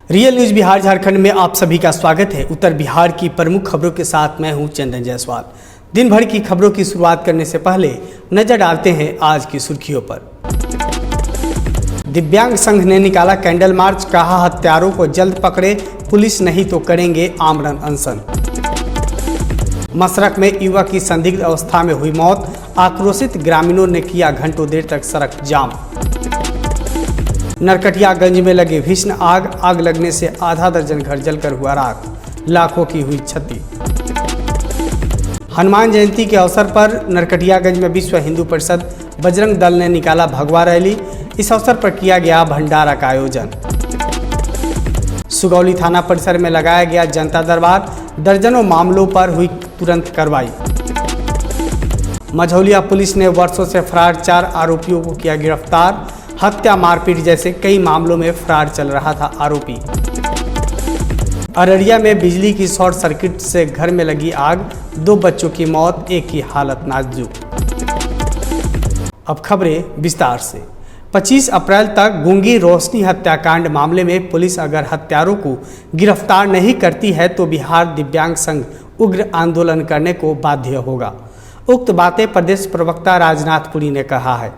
Real news Bihar Jharkhand में आप सभी का स्वागत है। उत्तर बिहार की प्रमुख खबरों के साथ मैं हूं चंदन जायसवाल। दिन भर की खबरों की शुरुआत करने से पहले नजर डालते हैं आज की सुर्खियों पर। दिव्यांग संघ ने निकाला कैंडल मार्च, कहा हत्यारों को जल्द पकड़े, पुलिस नहीं तो करेंगे आमरण अनशन। मसरक में युवक की संदिग्ध अवस्था में हुई मौत, आक्रोशित ग्रामीणों ने किया घंटों देर तक सड़क जाम। नरकटियागंज में लगे भीषण आग लगने से आधा दर्जन घर जलकर हुआ राख, लाखों की हुई क्षति। हनुमान जयंती के अवसर पर नरकटियागंज में विश्व हिंदू परिषद बजरंग दल ने निकाला भगवा रैली, इस अवसर पर किया गया भंडारा का आयोजन। सुगौली थाना परिसर में लगाया गया जनता दरबार, दर्जनों मामलों पर हुई तुरंत कार्रवाई। मझौलिया पुलिस ने वर्षों से फरार 4 आरोपियों को किया गिरफ्तार, हत्या मारपीट जैसे कई मामलों में फरार चल रहा था आरोपी। अररिया में बिजली की शॉर्ट सर्किट से घर में लगी आग, 2 बच्चों की मौत, एक की हालत नाजुक। अब खबरें विस्तार से। 25 अप्रैल तक गूंगी रोशनी हत्याकांड मामले में पुलिस अगर हत्यारों को गिरफ्तार नहीं करती है तो बिहार दिव्यांग संघ उग्र आंदोलन करने को बाध्य होगा। उक्त बातें प्रदेश प्रवक्ता राजनाथपुरी ने कहा है।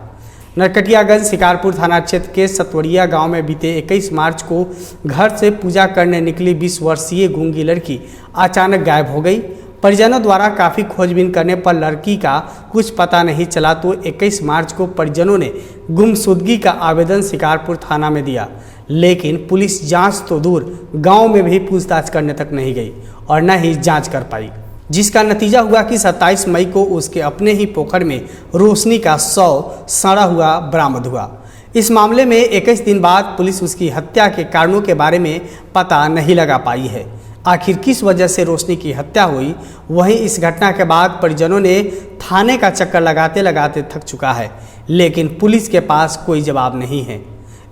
नरकटियागंज शिकारपुर थाना क्षेत्र के सतवड़िया गांव में बीते 21 मार्च को घर से पूजा करने निकली 20 वर्षीय गूंगी लड़की अचानक गायब हो गई। परिजनों द्वारा काफ़ी खोजबीन करने पर लड़की का कुछ पता नहीं चला तो 21 मार्च को परिजनों ने गुमशुदगी का आवेदन शिकारपुर थाना में दिया, लेकिन पुलिस जांच तो दूर गांव में भी पूछताछ करने तक नहीं गई और न ही जांच कर पाई, जिसका नतीजा हुआ कि 27 मई को उसके अपने ही पोखर में रोशनी का शव सड़ा हुआ बरामद हुआ। इस मामले में 21 दिन बाद पुलिस उसकी हत्या के कारणों के बारे में पता नहीं लगा पाई है। आखिर किस वजह से रोशनी की हत्या हुई। वहीं इस घटना के बाद परिजनों ने थाने का चक्कर लगाते लगाते थक चुका है, लेकिन पुलिस के पास कोई जवाब नहीं है।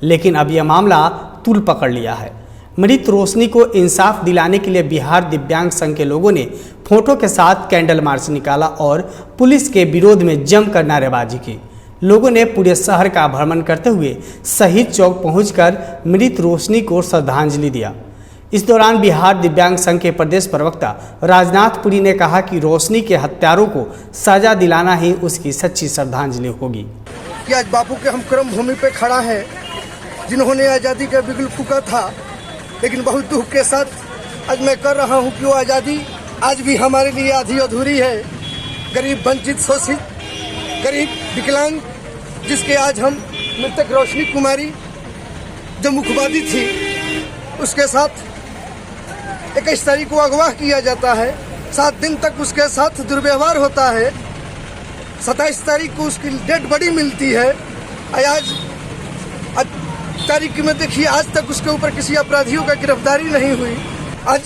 लेकिन अब यह मामला तूल पकड़ लिया है। मृत रोशनी को इंसाफ दिलाने के लिए बिहार दिव्यांग संघ के लोगों ने फोटो के साथ कैंडल मार्च निकाला और पुलिस के विरोध में जमकर नारेबाजी की। लोगों ने पूरे शहर का भ्रमण करते हुए शहीद चौक पहुंचकर मृत रोशनी को श्रद्धांजलि दिया। इस दौरान बिहार दिव्यांग संघ के प्रदेश प्रवक्ता राजनाथपुरी ने कहा कि रोशनी के हत्यारों को सजा दिलाना ही उसकी सच्ची श्रद्धांजलि होगी। कि आज बापू के हम कर्म भूमि पे खड़ा है, जिन्होंने आज़ादी का बिगुल फूंका था, लेकिन बहुत दुख के साथ आज मैं कर रहा हूँ कि वो आज़ादी आज भी हमारे लिए आधी अधूरी है। गरीब, वंचित, शोषित, गरीब, विकलांग, जिसके आज हम मृतक रोशनी कुमारी जो मुखवादी थी, उसके साथ 21 तारीख को अगवा किया जाता है। 7 दिन तक उसके साथ दुर्व्यवहार होता है। 27 तारीख को उसकी डेड बॉडी मिलती है। आज तारीख में देखिए, आज तक उसके ऊपर किसी अपराधियों का गिरफ्तारी नहीं हुई। आज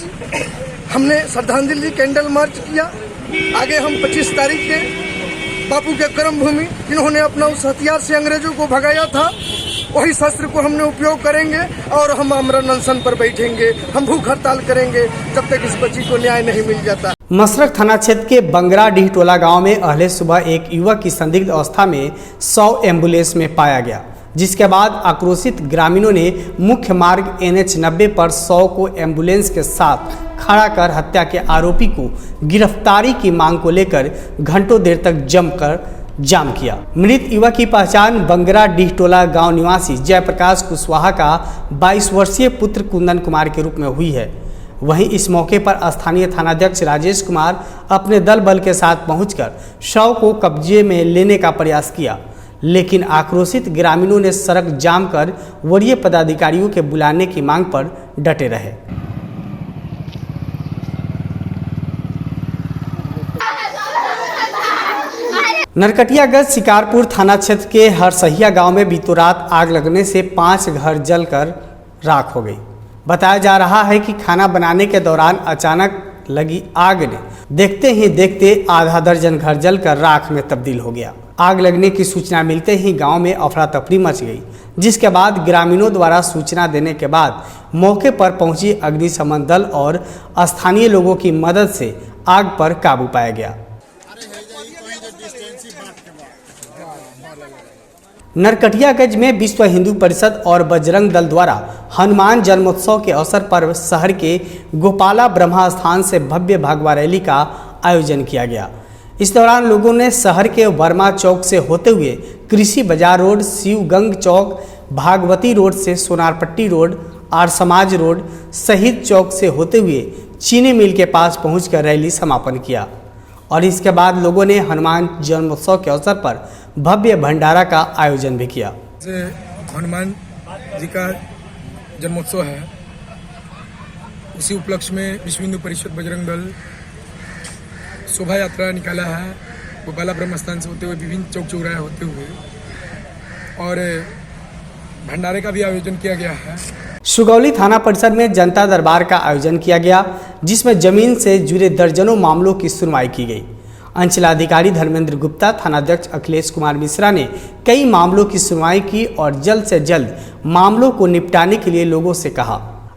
हमने श्रद्धांजलि कैंडल मार्च किया। आगे हम 25 तारीख के बापू के कर्म भूमि, जिन्होंने अपना उस हथियार से अंग्रेजों को भगाया था, वही शस्त्र को हमने उपयोग करेंगे और हम आमरण अनशन पर बैठेंगे। हम भूख हड़ताल करेंगे जब तक इस बच्ची को न्याय नहीं मिल जाता। मसरक थाना क्षेत्र के बंगरा डीह टोला गांव में अहले सुबह एक युवक की संदिग्ध अवस्था में 100 एम्बुलेंस में पाया गया, जिसके बाद आक्रोशित ग्रामीणों ने मुख्य मार्ग NH 90 पर 100 को एम्बुलेंस के साथ खड़ा कर हत्या के आरोपी को गिरफ्तारी की मांग को लेकर घंटों देर तक जमकर जाम किया। मृत युवक की पहचान बंगरा डीह टोला गाँव निवासी जयप्रकाश कुशवाहा का 22 वर्षीय पुत्र कुंदन कुमार के रूप में हुई है। वहीं इस मौके पर स्थानीय थानाध्यक्ष राजेश कुमार अपने दल बल के साथ पहुंचकर शव को कब्जे में लेने का प्रयास किया, लेकिन आक्रोशित ग्रामीणों ने सड़क जाम कर वरीय पदाधिकारियों के बुलाने की मांग पर डटे रहे। नरकटियागंज शिकारपुर थाना क्षेत्र के हरसहिया गांव में बीतों रात आग लगने से 5 घर जलकर राख हो गई। बताया जा रहा है कि खाना बनाने के दौरान अचानक लगी आग ने देखते ही देखते आधा दर्जन घर जलकर राख में तब्दील हो गया। आग लगने की सूचना मिलते ही गांव में अफरा तफरी मच गई, जिसके बाद ग्रामीणों द्वारा सूचना देने के बाद मौके पर पहुंची अग्निशमन दल और स्थानीय लोगों की मदद से आग पर काबू पाया गया। नरकटियागंज में विश्व हिंदू परिषद और बजरंग दल द्वारा हनुमान जन्मोत्सव के अवसर पर शहर के गोपाला ब्रह्मा स्थान से भव्य भगवा रैली का आयोजन किया गया। इस दौरान लोगों ने शहर के वर्मा चौक से होते हुए कृषि बाजार रोड, शिवगंग चौक, भागवती रोड से सोनारपट्टी रोड, आर समाज रोड, शहीद चौक से होते हुए चीनी मिल के पास पहुंचकर रैली समापन किया और इसके बाद लोगों ने हनुमान जन्मोत्सव के अवसर पर भव्य भंडारा का आयोजन भी किया। हनुमान जी का जन्मोत्सव है, उसी उपलक्ष्य में विश्व हिंदू परिषद बजरंग दल शोभा यात्रा निकाला है, गोपाला ब्रह्म स्थान से होते हुए विभिन्न चौक चौराहे होते हुए, और भंडारे का भी आयोजन किया गया है। सुगौली थाना परिसर में जनता दरबार का आयोजन किया गया, जिसमें जमीन से जुड़े दर्जनों मामलों की सुनवाई की गई। अंचलाधिकारी धर्मेंद्र गुप्ता, थानाध्यक्ष अखिलेश कुमार मिश्रा ने कई मामलों की सुनवाई की और जल्द से जल्द मामलों को निपटाने के लिए लोगों से कहा।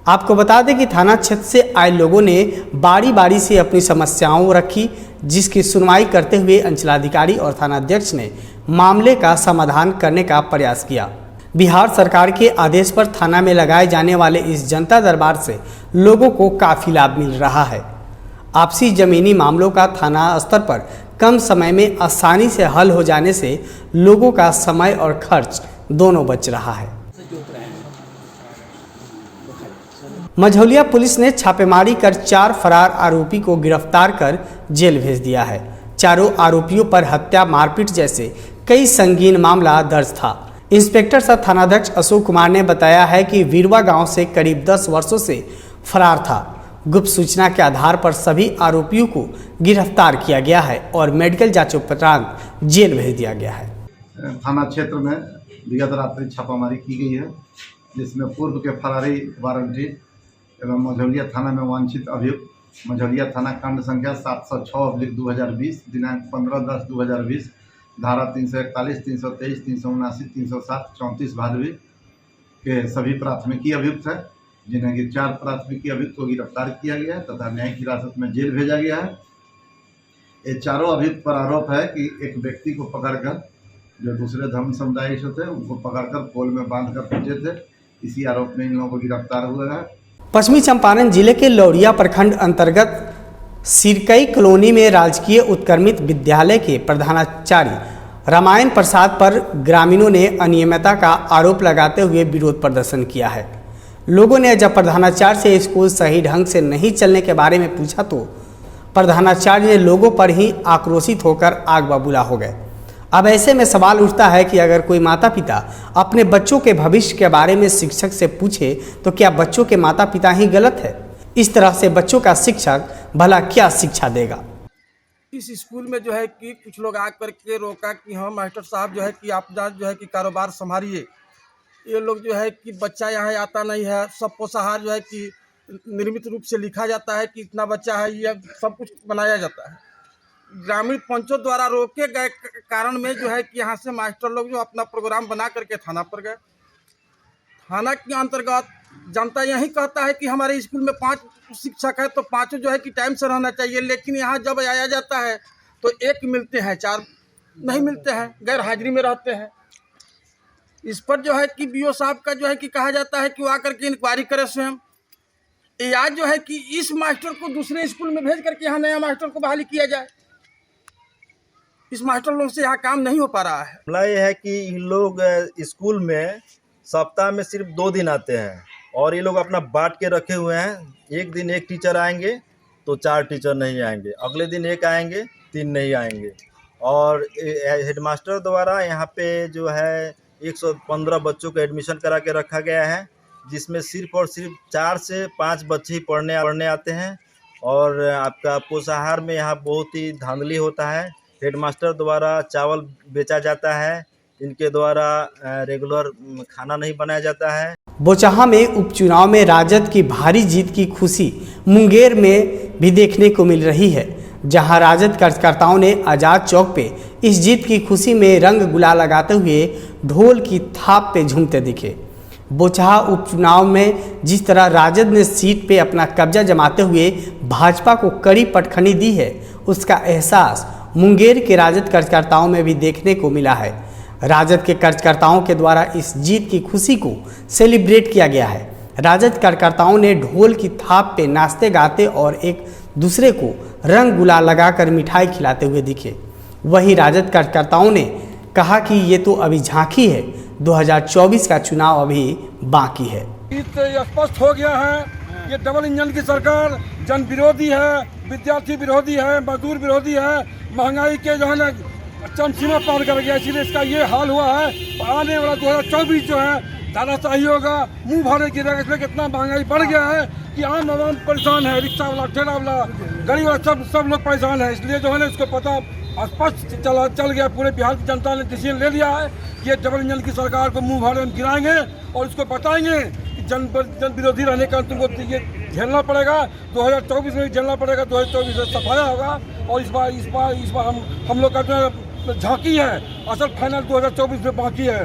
आपको बता दें कि थाना क्षेत्र से आए लोगों ने बारी बारी से अपनी समस्याओं रखी, जिसकी सुनवाई करते हुए अंचलाधिकारी और थानाध्यक्ष ने मामले का समाधान करने का प्रयास किया। बिहार सरकार के आदेश पर थाना में लगाए जाने वाले इस जनता दरबार से लोगों को काफ़ी लाभ मिल रहा है। आपसी जमीनी मामलों का थाना स्तर पर कम समय में आसानी से हल हो जाने से लोगों का समय और खर्च दोनों बच रहा है। मझौलिया पुलिस ने छापेमारी कर 4 फरार आरोपी को गिरफ्तार कर जेल भेज दिया है। चारों आरोपियों पर हत्या, मारपीट जैसे कई संगीन मामला दर्ज था। इंस्पेक्टर सह थानाध्यक्ष अशोक कुमार ने बताया है कि वीरवा गांव से करीब 10 वर्षों से फरार था। गुप्त सूचना के आधार पर सभी आरोपियों को गिरफ्तार किया गया है और मेडिकल जांच उपरांत जेल भेज दिया गया है। थाना क्षेत्र में विगत रात्रि छापामारी की गई है, जिसमें पूर्व के फरारी वारंटी एवं मझौलिया थाना में वांछित अभियुक्त मझौलिया थाना कांड संख्या 706/2020 दिनांक 15/10/2020 धारा 341, 323, 379, 307, 34 भादवी के सभी प्राथमिकी अभियुक्त हैं, जिन्हें कि 4 प्राथमिकी अभियुक्त को गिरफ्तार किया गया है तथा न्यायिक हिरासत में जेल भेजा गया है। ये चारों अभियुक्त पर आरोप है कि एक व्यक्ति को पकड़कर, जो दूसरे धर्म समुदाय से थे, उनको पकड़कर पोल में बांधकर पहुंचे थे। इसी आरोप में इन लोगों को गिरफ्तार हुआ है। पश्चिमी चंपारण जिले के लौरिया प्रखंड अंतर्गत सिरकई कॉलोनी में राजकीय उत्क्रमित विद्यालय के प्रधानाचार्य रामायण प्रसाद पर ग्रामीणों ने अनियमितता का आरोप लगाते हुए विरोध प्रदर्शन किया है। लोगों ने जब प्रधानाचार्य से स्कूल सही ढंग से नहीं चलने के बारे में पूछा तो प्रधानाचार्य ने लोगों पर ही आक्रोशित होकर आग बबूला हो गए। अब ऐसे में सवाल उठता है कि अगर कोई माता पिता अपने बच्चों के भविष्य के बारे में शिक्षक से पूछे तो क्या बच्चों के माता पिता ही गलत है? इस तरह से बच्चों का शिक्षक भला क्या शिक्षा देगा? इस स्कूल में जो है कि कुछ लोग आग करके रोका कि हाँ मास्टर साहब जो है कि आप जो है कि कारोबार संभालिए। ये लोग जो है कि बच्चा यहाँ आता नहीं है, सब पोषाहार जो है कि निर्मित रूप से लिखा जाता है कि इतना बच्चा है, ये सब कुछ बनाया जाता है। ग्रामीण पंचों द्वारा रोके गए कारण में जो है कि यहाँ से मास्टर लोग जो अपना प्रोग्राम बना करके थाना पर गए। थाना के अंतर्गत जनता यही कहता है कि हमारे स्कूल में 5 शिक्षक है तो 5 जो है कि टाइम से रहना चाहिए, लेकिन यहाँ जब आया जाता है तो 1 मिलते हैं, 4 नहीं मिलते हैं, गैर हाजिरी में रहते हैं। इस पर जो है कि बीओ साहब का जो है कि कहा जाता है कि वो आकर के इंक्वायरी करे स्वयं, या जो है कि इस मास्टर को दूसरे स्कूल में भेज करके यहाँ नया मास्टर को बहाली किया जाए। इस मास्टर लोग से यहाँ काम नहीं हो पा रहा है। मामला ये है कि इन लोग स्कूल में सप्ताह में सिर्फ 2 दिन आते हैं और ये लोग अपना बांट के रखे हुए हैं। एक दिन 1 टीचर आएंगे तो 4 टीचर नहीं आएंगे, अगले दिन 1 आएंगे, 3 नहीं आएंगे। और हेडमास्टर द्वारा यहाँ पे जो है 115 बच्चों को एडमिशन करा के रखा गया है, जिसमें सिर्फ और सिर्फ 4 से 5 बच्चे ही पढ़ने आते हैं। और आपका पोषाहार में यहाँ बहुत ही धांधली होता है। हेडमास्टर द्वारा चावल बेचा जाता है, इनके द्वारा रेगुलर खाना नहीं बनाया जाता है। बोचहा में उपचुनाव में राजद की भारी जीत की खुशी मुंगेर में भी देखने को मिल रही है, जहां राजद कार्यकर्ताओं ने आज़ाद चौक पे इस जीत की खुशी में रंग गुलाल लगाते हुए ढोल की थाप पे झूमते दिखे। बोचहा उपचुनाव में जिस तरह राजद ने सीट पे अपना कब्जा जमाते हुए भाजपा को कड़ी पटखनी दी है, उसका एहसास मुंगेर के राजद कार्यकर्ताओं में भी देखने को मिला है। राजद के कार्यकर्ताओं के द्वारा इस जीत की खुशी को सेलिब्रेट किया गया है। राजद कार्यकर्ताओं ने ढोल की थाप पे नाचते गाते और एक दूसरे को रंग गुलाल लगाकर मिठाई खिलाते हुए दिखे। वहीं राजद कार्यकर्ताओं ने कहा कि ये तो अभी झांकी है, 2024 का चुनाव अभी बाकी है। इससे स्पष्ट हो गया है ये डबल इंजन की सरकार जन विरोधी है, विद्यार्थी विरोधी है, मजदूर विरोधी है, महंगाई के जो है ना चरम सीमा पार कर गया, इसलिए इसका ये हाल हुआ है। आने वाला 2024 जो है दादा चाहिए होगा, मुंह भारे गिरेगा, इसलिए कितना महंगाई बढ़ गया है कि आम आदमी परेशान है, रिक्शा वाला, ठेला वाला, गरीब वाला, सब लोग परेशान है। इसलिए जो है ना इसको पता स्पष्ट चल गया, पूरे बिहार की जनता ने डिसीजन ले लिया है कि ये डबल इंजन की सरकार को मुंह भारे में गिराएंगे और इसको बताएंगे कि जन विरोधी रहने का तुमको ये झेलना पड़ेगा, 2024 में भी झेलना पड़ेगा, 2024 में सफाया होगा। और इस बार हम लोग का जो झांकी है, असल फाइनल 2024 में बाकी है।